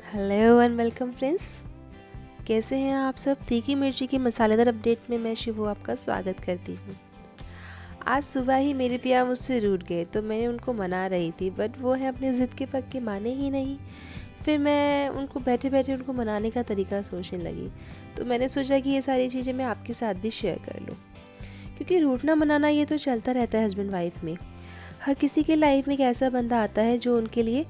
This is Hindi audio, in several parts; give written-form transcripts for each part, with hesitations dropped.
Hello and welcome friends. कैसे हैं आप सब? तीखी मिर्ची की मसालेदार अपडेट में मैं शिवू आपका स्वागत करती हूँ। आज सुबह ही मेरे पिया मुझसे रूठ गए तो मैंने उनको मना रही थी, बट वो है अपनी ज़िद के पक्के माने ही नहीं। फिर मैं उनको बैठे बैठे उनको मनाने का तरीका सोचने लगी, तो मैंने सोचा कि ये सारी चीज़ें मैं आपके साथ भी शेयर कर लूँ, क्योंकि रूठना मनाना ये तो चलता रहता है हस्बैंड वाइफ में। हर किसी के लाइफ में एक ऐसा बंदा आता है जो उनके लिए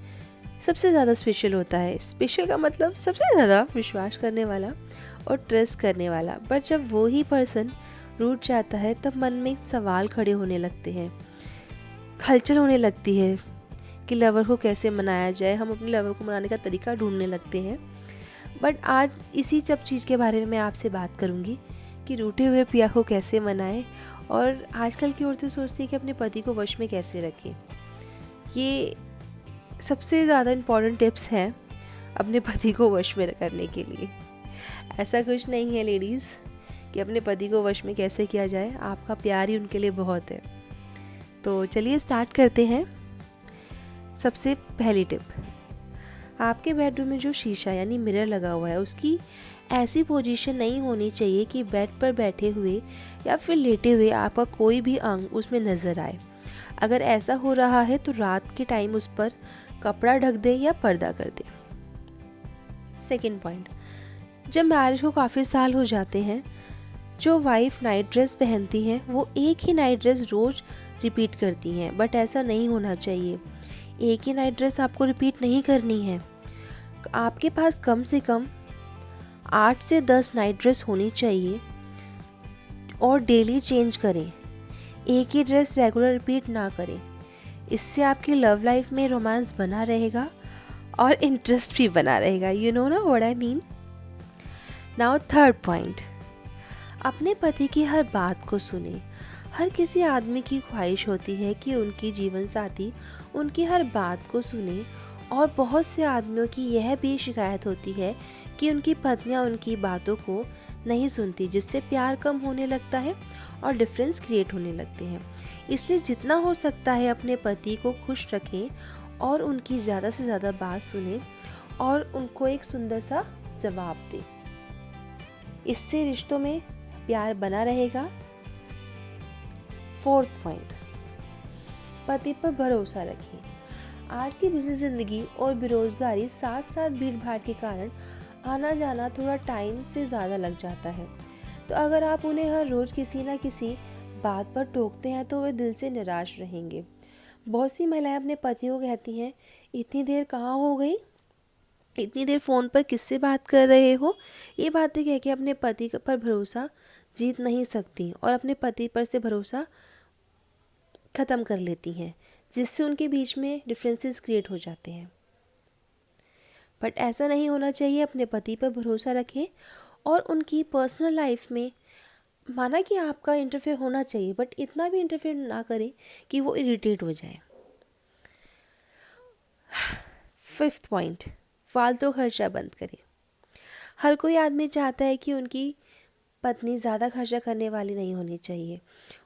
सबसे ज़्यादा स्पेशल होता है। स्पेशल का मतलब सबसे ज़्यादा विश्वास करने वाला और ट्रस्ट करने वाला। बट जब वो ही पर्सन रूठ जाता है तब मन में सवाल खड़े होने लगते हैं, हलचल होने लगती है कि लवर को कैसे मनाया जाए। हम अपने लवर को मनाने का तरीका ढूंढने लगते हैं। बट आज इसी सब चीज़ के बारे में मैं आपसे बात करूँगी कि रूठे हुए पिया को कैसे मनाएं, और आजकल की औरतें सोचती हैं कि अपने पति को वश में कैसे रखें। ये सबसे ज़्यादा इम्पॉर्टेंट टिप्स हैं अपने पति को वश में करने के लिए। ऐसा कुछ नहीं है लेडीज़ कि अपने पति को वश में कैसे किया जाए, आपका प्यार ही उनके लिए बहुत है। तो चलिए स्टार्ट करते हैं। सबसे पहली टिप, आपके बेडरूम में जो शीशा यानी मिरर लगा हुआ है उसकी ऐसी पोजीशन नहीं होनी चाहिए कि बेड पर बैठे हुए या फिर लेटे हुए आपका कोई भी अंग उसमें नज़र आए। अगर ऐसा हो रहा है तो रात के टाइम उस पर कपड़ा ढक दे या पर्दा कर दे। सेकंड पॉइंट, जब मैरिज को काफ़ी साल हो जाते हैं, जो वाइफ नाइट ड्रेस पहनती हैं वो एक ही नाइट ड्रेस रोज़ रिपीट करती हैं, बट ऐसा नहीं होना चाहिए। एक ही नाइट ड्रेस आपको रिपीट नहीं करनी है। आपके पास कम से कम 8 से 10 नाइट ड्रेस होनी चाहिए और डेली चेंज करें। एक ही ड्रेस रेगुलर रिपीट ना करें। इससे आपकी लव लाइफ में रोमांस बना रहेगा और इंटरेस्ट भी बना रहेगा। यू नो ना what I mean. Now third point, अपने पति की हर बात को सुने। हर किसी आदमी की ख्वाहिश होती है कि उनकी जीवन साथी उनकी हर बात को सुने, और बहुत से आदमियों की यह भी शिकायत होती है कि उनकी पत्नियां उनकी बातों को नहीं सुनती, जिससे प्यार कम होने लगता है और डिफरेंस क्रिएट होने लगते हैं। इसलिए जितना हो सकता है अपने पति को खुश रखें और उनकी ज़्यादा से ज़्यादा बात सुने और उनको एक सुंदर सा जवाब दें। इससे रिश्तों में प्यार बना रहेगा। फोर्थ पॉइंट, पति पर भरोसा रखें। आज की बिजी ज़िंदगी और बेरोजगारी साथ साथ भीड़ भाड़ के कारण आना जाना थोड़ा टाइम से ज़्यादा लग जाता है। तो अगर आप उन्हें हर रोज़ किसी ना किसी बात पर टोकते हैं तो वे दिल से निराश रहेंगे। बहुत सी महिलाएं अपने पति को कहती हैं, इतनी देर कहाँ हो गई, इतनी देर फ़ोन पर किससे बात कर रहे हो। ये बातें कह के अपने पति पर भरोसा जीत नहीं सकती और अपने पति पर से भरोसा ख़त्म कर लेती हैं, जिससे उनके बीच में डिफरेंसेस क्रिएट हो जाते हैं। बट ऐसा नहीं होना चाहिए। अपने पति पर भरोसा रखें और उनकी पर्सनल लाइफ में, माना कि आपका इंटरफेयर होना चाहिए, बट इतना भी इंटरफेयर ना करें कि वो इरिटेट हो जाए। फिफ्थ पॉइंट, फालतू खर्चा बंद करें। हर कोई आदमी चाहता है कि उनकी पत्नी ज़्यादा खर्चा करने वाली नहीं होनी चाहिए।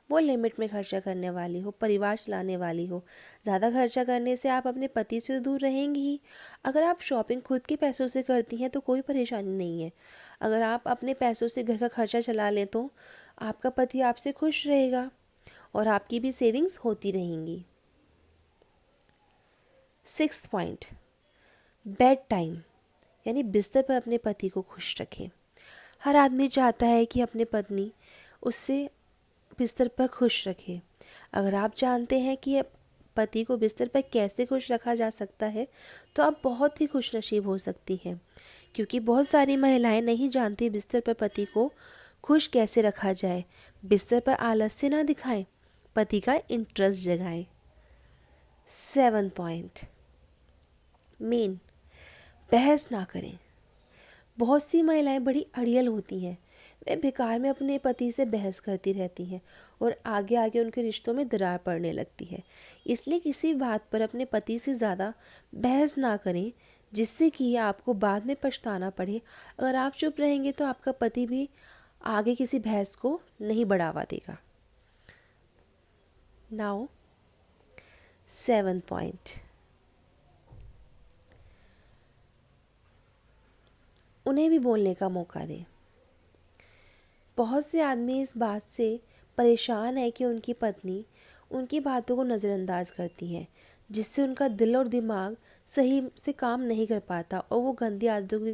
वो लिमिट में खर्चा करने वाली हो, परिवार चलाने वाली हो। ज़्यादा खर्चा करने से आप अपने पति से दूर रहेंगी ही। अगर आप शॉपिंग खुद के पैसों से करती हैं तो कोई परेशानी नहीं है। अगर आप अपने पैसों से घर का खर्चा चला लें तो आपका पति आपसे खुश रहेगा और आपकी भी सेविंग्स होती रहेंगी। सिक्स्थ पॉइंट, बेड टाइम यानी बिस्तर पर अपने पति को खुश रखें। हर आदमी चाहता है कि अपने पत्नी उससे बिस्तर पर खुश रखे। अगर आप जानते हैं कि पति को बिस्तर पर कैसे खुश रखा जा सकता है तो आप बहुत ही खुश नसीब हो सकती हैं, क्योंकि बहुत सारी महिलाएं नहीं जानती बिस्तर पर पति को खुश कैसे रखा जाए। बिस्तर पर आलस्य ना दिखाएं, पति का इंटरेस्ट जगाएं। सेवन पॉइंट, मेन, बहस ना करें। बहुत सी महिलाएं बड़ी अड़ियल होती हैं। वे बेकार में अपने पति से बहस करती रहती हैं और आगे आगे उनके रिश्तों में दरार पड़ने लगती है। इसलिए किसी बात पर अपने पति से ज़्यादा बहस ना करें, जिससे कि आपको बाद में पछताना पड़े। अगर आप चुप रहेंगे तो आपका पति भी आगे किसी बहस को नहीं बढ़ावा देगा। नाउ सेवन पॉइंट, उन्हें भी बोलने का मौका दें। बहुत से आदमी इस बात से परेशान है कि उनकी पत्नी उनकी बातों को नज़रअंदाज करती है, जिससे उनका दिल और दिमाग सही से काम नहीं कर पाता और वो गंदी आदतों की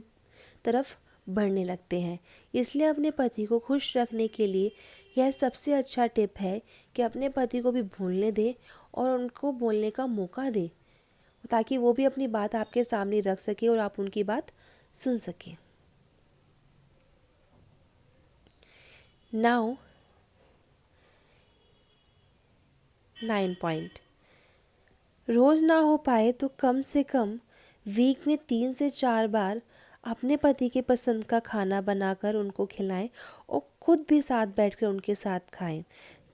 तरफ बढ़ने लगते हैं। इसलिए अपने पति को खुश रखने के लिए यह सबसे अच्छा टिप है कि अपने पति को भी भूलने दें और उनको बोलने का मौका दें, ताकि वो भी अपनी बात आपके सामने रख सके और आप उनकी बात सुन सकें। नाउ 9 पॉइंट, रोज़ ना हो पाए तो कम से कम वीक में 3 से 4 बार अपने पति के पसंद का खाना बनाकर उनको खिलाएं और खुद भी साथ बैठकर उनके साथ खाएं,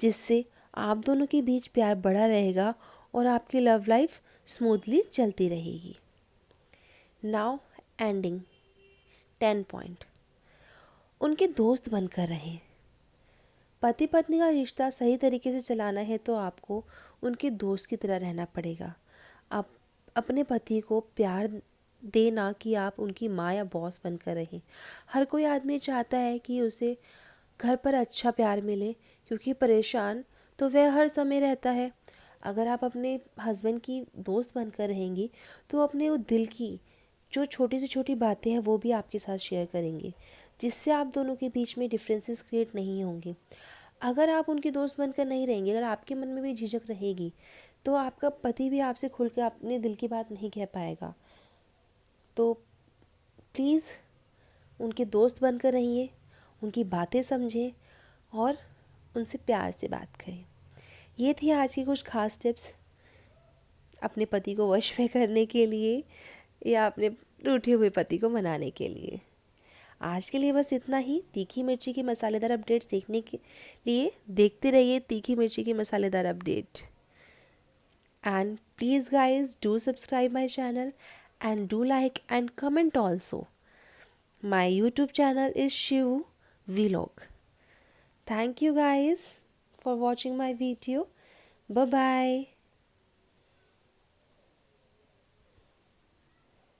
जिससे आप दोनों के बीच प्यार बढ़ा रहेगा और आपकी लव लाइफ स्मूथली चलती रहेगी। नाउ एंडिंग 10 पॉइंट, उनके दोस्त बनकर रहें। पति पत्नी का रिश्ता सही तरीके से चलाना है तो आपको उनके दोस्त की तरह रहना पड़ेगा। आप अपने पति को प्यार देना कि आप उनकी माँ या बॉस बनकर रहें। हर कोई आदमी चाहता है कि उसे घर पर अच्छा प्यार मिले, क्योंकि परेशान तो वह हर समय रहता है। अगर आप अपने हस्बैंड की दोस्त बनकर रहेंगी तो अपने वो दिल की जो छोटी से छोटी बातें हैं वो भी आपके साथ शेयर करेंगे, जिससे आप दोनों के बीच में डिफरेंसेस क्रिएट नहीं होंगे। अगर आप उनके दोस्त बनकर नहीं रहेंगे, अगर आपके मन में भी झिझक रहेगी, तो आपका पति भी आपसे खुल कर अपने दिल की बात नहीं कह पाएगा। तो प्लीज़ उनके दोस्त बनकर रहिए, उनकी बातें समझें और उनसे प्यार से बात करें। ये थी आज की कुछ खास टिप्स अपने पति को वश में करने के लिए या अपने रूठे हुए पति को मनाने के लिए। आज के लिए बस इतना ही। तीखी मिर्ची की मसालेदार अपडेट्स देखने के लिए देखते रहिए तीखी मिर्ची की मसालेदार update. And please guys do subscribe my channel and do like and comment also. My YouTube channel is Shivu Vlog. Thank you guys for watching my video. Bye bye.